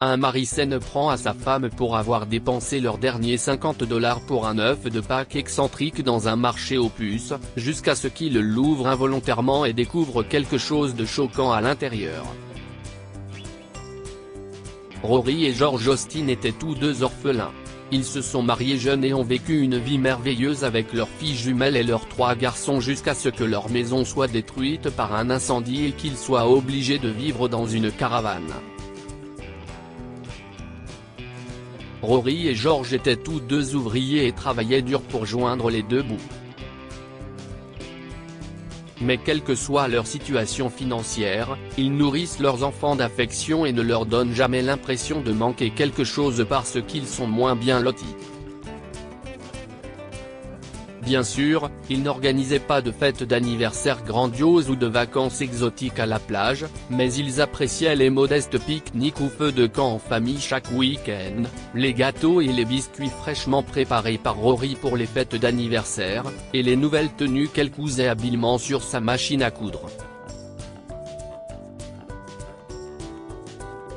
Un mari s'en prend à sa femme pour avoir dépensé leurs derniers $50 pour un œuf de Pâques excentrique dans un marché aux puces, jusqu'à ce qu'il l'ouvre involontairement et découvre quelque chose de choquant à l'intérieur. Rory et George Austin étaient tous deux orphelins. Ils se sont mariés jeunes et ont vécu une vie merveilleuse avec leurs filles jumelles et leurs 3 garçons jusqu'à ce que leur maison soit détruite par un incendie et qu'ils soient obligés de vivre dans une caravane. Rory et George étaient tous deux ouvriers et travaillaient dur pour joindre les deux bouts. Mais quelle que soit leur situation financière, ils nourrissent leurs enfants d'affection et ne leur donnent jamais l'impression de manquer quelque chose parce qu'ils sont moins bien lotis. Bien sûr, ils n'organisaient pas de fêtes d'anniversaire grandioses ou de vacances exotiques à la plage, mais ils appréciaient les modestes pique-niques ou feux de camp en famille chaque week-end, les gâteaux et les biscuits fraîchement préparés par Rory pour les fêtes d'anniversaire, et les nouvelles tenues qu'elle cousait habilement sur sa machine à coudre.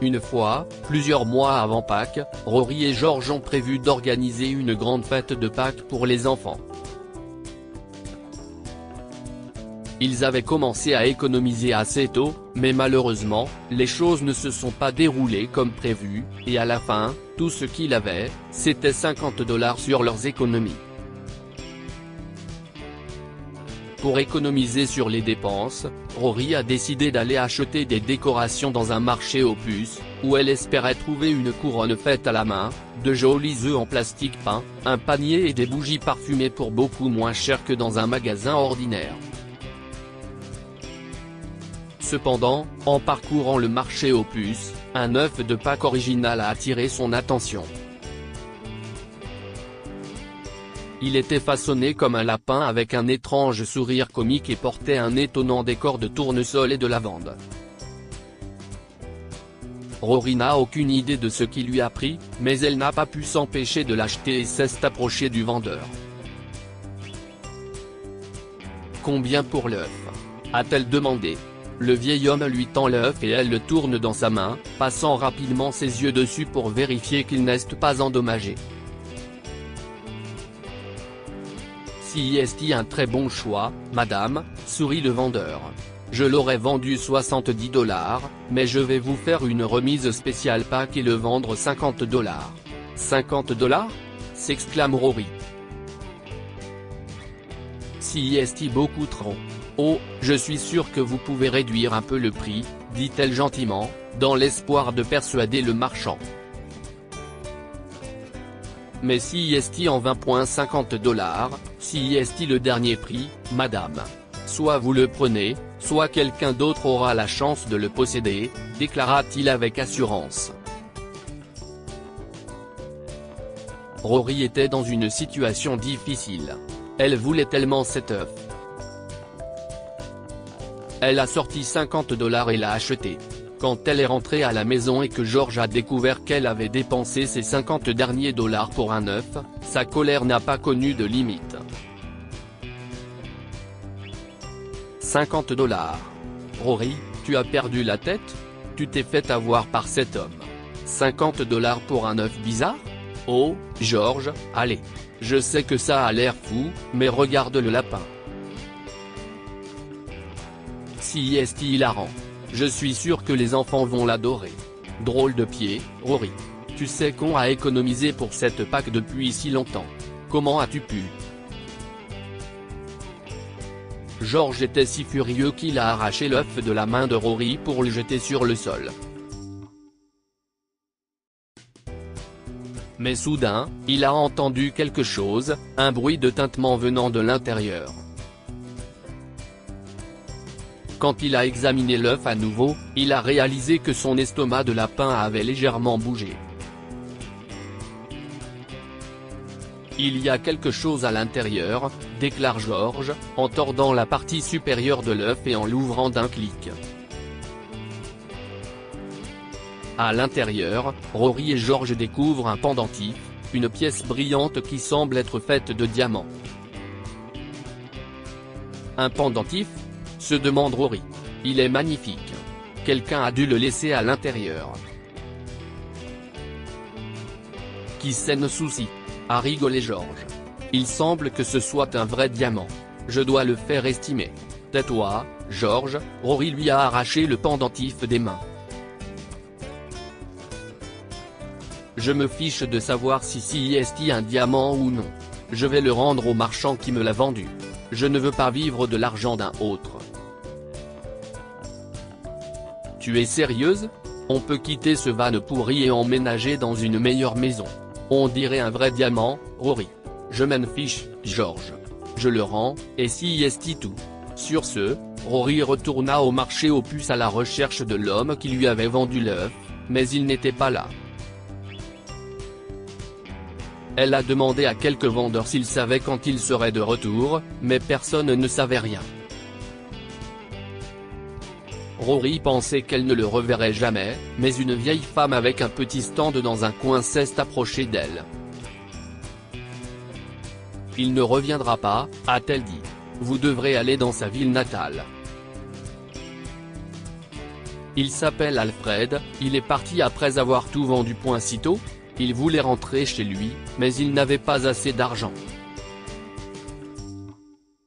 Une fois, plusieurs mois avant Pâques, Rory et George ont prévu d'organiser une grande fête de Pâques pour les enfants. Ils avaient commencé à économiser assez tôt, mais malheureusement, les choses ne se sont pas déroulées comme prévu, et à la fin, tout ce qu'ils avaient, c'était $50 sur leurs économies. Pour économiser sur les dépenses, Rory a décidé d'aller acheter des décorations dans un marché aux puces, où elle espérait trouver une couronne faite à la main, de jolis œufs en plastique peint, un panier et des bougies parfumées pour beaucoup moins cher que dans un magasin ordinaire. Cependant, en parcourant le marché aux puces, un œuf de Pâques original a attiré son attention. Il était façonné comme un lapin avec un étrange sourire comique et portait un étonnant décor de tournesol et de lavande. Rory n'a aucune idée de ce qui lui a pris, mais elle n'a pas pu s'empêcher de l'acheter et s'est approchée du vendeur. « Combien pour l'œuf ?» a-t-elle demandé. Le vieil homme lui tend l'œuf et elle le tourne dans sa main, passant rapidement ses yeux dessus pour vérifier qu'il n'est pas endommagé. C'est un très bon choix, madame, sourit le vendeur. Je l'aurais vendu $70, mais je vais vous faire une remise spéciale Pâques et le vendre $50. $50 s'exclame Rory. C'est beaucoup trop. Oh, je suis sûr que vous pouvez réduire un peu le prix, dit-elle gentiment, dans l'espoir de persuader le marchand. Mais c'est en $20.50, c'est le dernier prix, madame. Soit vous le prenez, soit quelqu'un d'autre aura la chance de le posséder, déclara-t-il avec assurance. Rory était dans une situation difficile. Elle voulait tellement cet œuf. Elle a sorti $50 et l'a acheté. Quand elle est rentrée à la maison et que George a découvert qu'elle avait dépensé ses 50 derniers dollars pour un œuf, sa colère n'a pas connu de limite. $50. Rory, tu as perdu la tête? Tu t'es fait avoir par cet homme. $50 pour un œuf bizarre? Oh, George, allez. Je sais que ça a l'air fou, mais regarde le lapin. C'est hilarant. Je suis sûr que les enfants vont l'adorer. Drôle de pied, Rory. Tu sais qu'on a économisé pour cette Pâques depuis si longtemps. Comment as-tu pu? George était si furieux qu'il a arraché l'œuf de la main de Rory pour le jeter sur le sol. Mais soudain, il a entendu quelque chose, un bruit de tintement venant de l'intérieur. Quand il a examiné l'œuf à nouveau, il a réalisé que son estomac de lapin avait légèrement bougé. Il y a quelque chose à l'intérieur, déclare George, en tordant la partie supérieure de l'œuf et en l'ouvrant d'un clic. À l'intérieur, Rory et George découvrent un pendentif, une pièce brillante qui semble être faite de diamants. Un pendentif ? Se demande Rory. Il est magnifique. Quelqu'un a dû le laisser à l'intérieur. qui s'en soucie. A rigolé Georges. Il semble que ce soit un vrai diamant. Je dois le faire estimer. Tais-toi, Georges, Rory lui a arraché le pendentif des mains. Je me fiche de savoir si c'est un diamant ou non. Je vais le rendre au marchand qui me l'a vendu. Je ne veux pas vivre de l'argent d'un autre. Tu es sérieuse? On peut quitter ce van pourri et emménager dans une meilleure maison. On dirait un vrai diamant, Rory. Je m'en fiche, Georges. Je le rends, et c'est tout. Sur ce, Rory retourna au marché aux puces à la recherche de l'homme qui lui avait vendu l'œuf, mais il n'était pas là. Elle a demandé à quelques vendeurs s'ils savaient quand il serait de retour, mais personne ne savait rien. Rory pensait qu'elle ne le reverrait jamais, mais une vieille femme avec un petit stand dans un coin s'est approchée d'elle. « Il ne reviendra pas », a-t-elle dit. « Vous devrez aller dans sa ville natale. Il s'appelle Alfred, il est parti après avoir tout vendu point si tôt. Il voulait rentrer chez lui, mais il n'avait pas assez d'argent.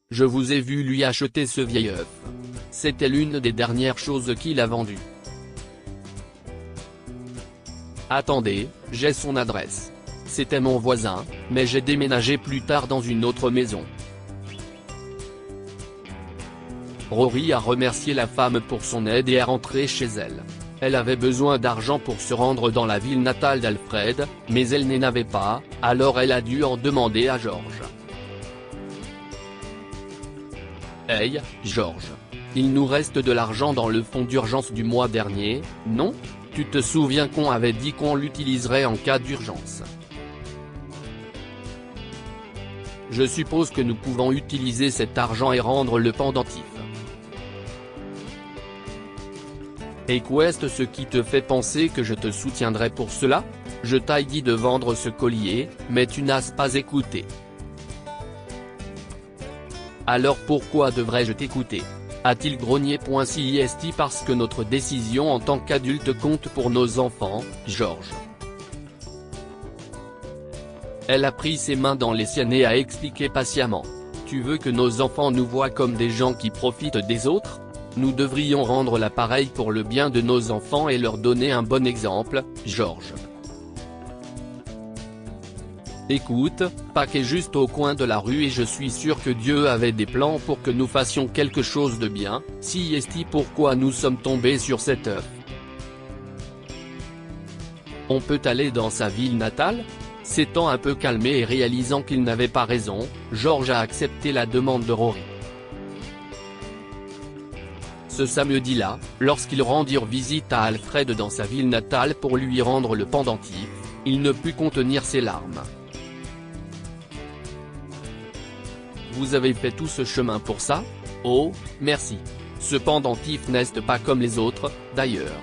Je vous ai vu lui acheter ce vieil œuf. C'était l'une des dernières choses qu'il a vendues. Attendez, j'ai son adresse. C'était mon voisin, mais j'ai déménagé plus tard dans une autre maison. » Rory a remercié la femme pour son aide et est rentrée chez elle. Elle avait besoin d'argent pour se rendre dans la ville natale d'Alfred, mais elle n'en avait pas, alors elle a dû en demander à Georges. « Hey, Georges. Il nous reste de l'argent dans le fonds d'urgence du mois dernier, non? Tu te souviens qu'on avait dit qu'on l'utiliserait en cas d'urgence? Je suppose que nous pouvons utiliser cet argent et rendre le pendentif. Et qu'est-ce ce qui te fait penser que je te soutiendrai pour cela? Je t'ai dit de vendre ce collier, mais tu n'as pas écouté. Alors pourquoi devrais-je t'écouter? A-t-il grogné .c'est parce que notre décision en tant qu'adulte compte pour nos enfants, Georges. Elle a pris ses mains dans les siennes et a expliqué patiemment. Tu veux que nos enfants nous voient comme des gens qui profitent des autres? Nous devrions rendre l'appareil pour le bien de nos enfants et leur donner un bon exemple, Georges. Écoute, Pâques est juste au coin de la rue et je suis sûr que Dieu avait des plans pour que nous fassions quelque chose de bien, c'est pourquoi nous sommes tombés sur cet œuf. On peut aller dans sa ville natale? S'étant un peu calmé et réalisant qu'il n'avait pas raison, Georges a accepté la demande de Rory. Ce samedi-là, lorsqu'ils rendirent visite à Alfred dans sa ville natale pour lui rendre le pendentif, il ne put contenir ses larmes. « Vous avez fait tout ce chemin pour ça? Oh, merci. Ce pendentif n'est pas comme les autres, d'ailleurs.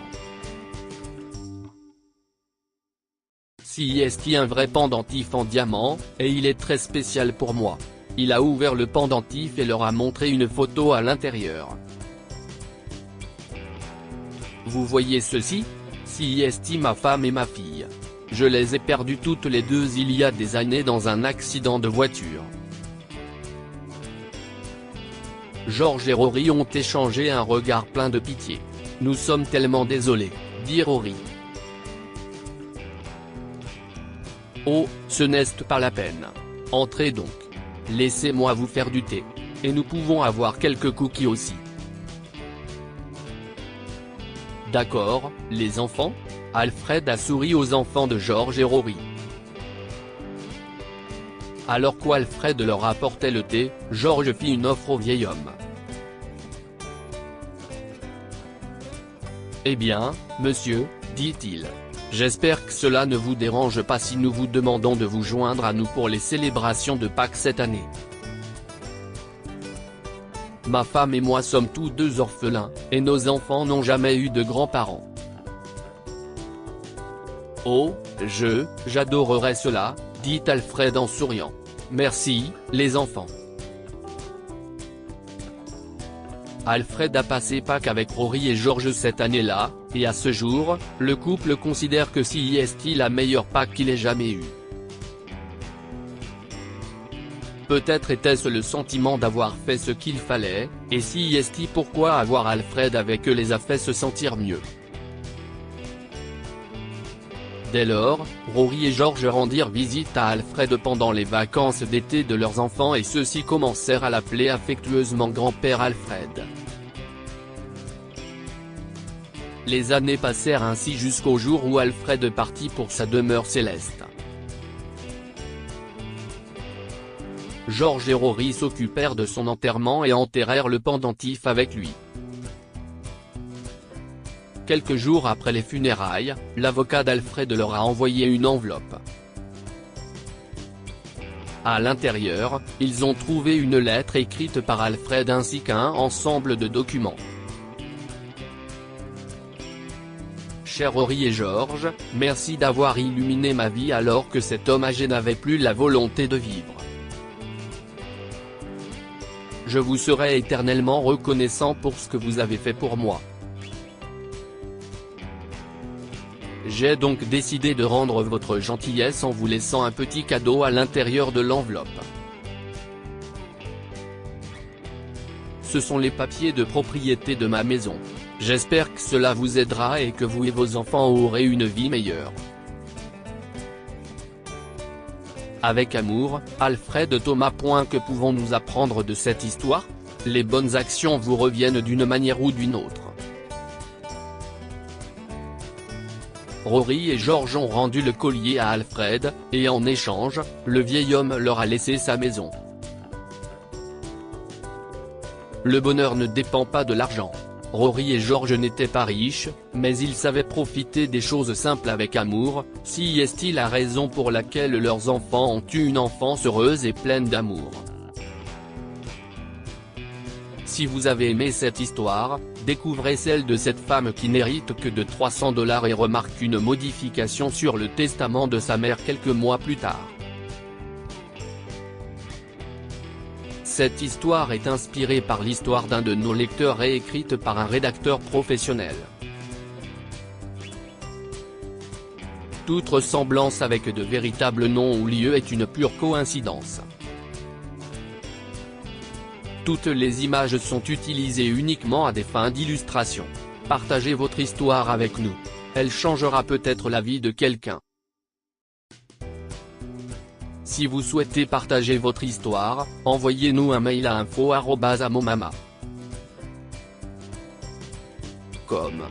C'est un vrai pendentif en diamant, et il est très spécial pour moi. » Il a ouvert le pendentif et leur a montré une photo à l'intérieur. « Vous voyez ceci? C'est ma femme et ma fille. Je les ai perdues toutes les deux il y a des années dans un accident de voiture. » Georges et Rory ont échangé un regard plein de pitié. « Nous sommes tellement désolés, » dit Rory. « Oh, ce n'est pas la peine. Entrez donc. Laissez-moi vous faire du thé. Et nous pouvons avoir quelques cookies aussi. » D'accord, les enfants? Alfred a souri aux enfants de Georges et Rory. Alors qu'Alfred leur apportait le thé, Georges fit une offre au vieil homme. « Eh bien, monsieur, dit-il. J'espère que cela ne vous dérange pas si nous vous demandons de vous joindre à nous pour les célébrations de Pâques cette année. Ma femme et moi sommes tous deux orphelins, et nos enfants n'ont jamais eu de grands-parents. » « Oh, j'adorerais cela, » dit Alfred en souriant. « Merci, les enfants. » Alfred a passé Pâques avec Rory et Georges cette année-là, et à ce jour, le couple considère que c'est la meilleure Pâques qu'il ait jamais eue. Peut-être était-ce le sentiment d'avoir fait ce qu'il fallait, et si est-il pourquoi avoir Alfred avec eux les a fait se sentir mieux. Dès lors, Rory et George rendirent visite à Alfred pendant les vacances d'été de leurs enfants et ceux-ci commencèrent à l'appeler affectueusement grand-père Alfred. Les années passèrent ainsi jusqu'au jour où Alfred partit pour sa demeure céleste. George et Rory s'occupèrent de son enterrement et enterrèrent le pendentif avec lui. Quelques jours après les funérailles, l'avocat d'Alfred leur a envoyé une enveloppe. À l'intérieur, ils ont trouvé une lettre écrite par Alfred ainsi qu'un ensemble de documents. Chers Rory et George, merci d'avoir illuminé ma vie alors que cet homme âgé n'avait plus la volonté de vivre. Je vous serai éternellement reconnaissant pour ce que vous avez fait pour moi. J'ai donc décidé de rendre votre gentillesse en vous laissant un petit cadeau à l'intérieur de l'enveloppe. Ce sont les papiers de propriété de ma maison. J'espère que cela vous aidera et que vous et vos enfants aurez une vie meilleure. Avec amour, Alfred Thomas. Que pouvons-nous apprendre de cette histoire? Les bonnes actions vous reviennent d'une manière ou d'une autre. Rory et George ont rendu le collier à Alfred, et en échange, le vieil homme leur a laissé sa maison. Le bonheur ne dépend pas de l'argent. Rory et George n'étaient pas riches, mais ils savaient profiter des choses simples avec amour, si est-il la raison pour laquelle leurs enfants ont eu une enfance heureuse et pleine d'amour. Si vous avez aimé cette histoire, découvrez celle de cette femme qui n'hérite que de $300 et remarque une modification sur le testament de sa mère quelques mois plus tard. Cette histoire est inspirée par l'histoire d'un de nos lecteurs et écrite par un rédacteur professionnel. Toute ressemblance avec de véritables noms ou lieux est une pure coïncidence. Toutes les images sont utilisées uniquement à des fins d'illustration. Partagez votre histoire avec nous. Elle changera peut-être la vie de quelqu'un. Si vous souhaitez partager votre histoire, envoyez-nous un mail à info@amomama.com.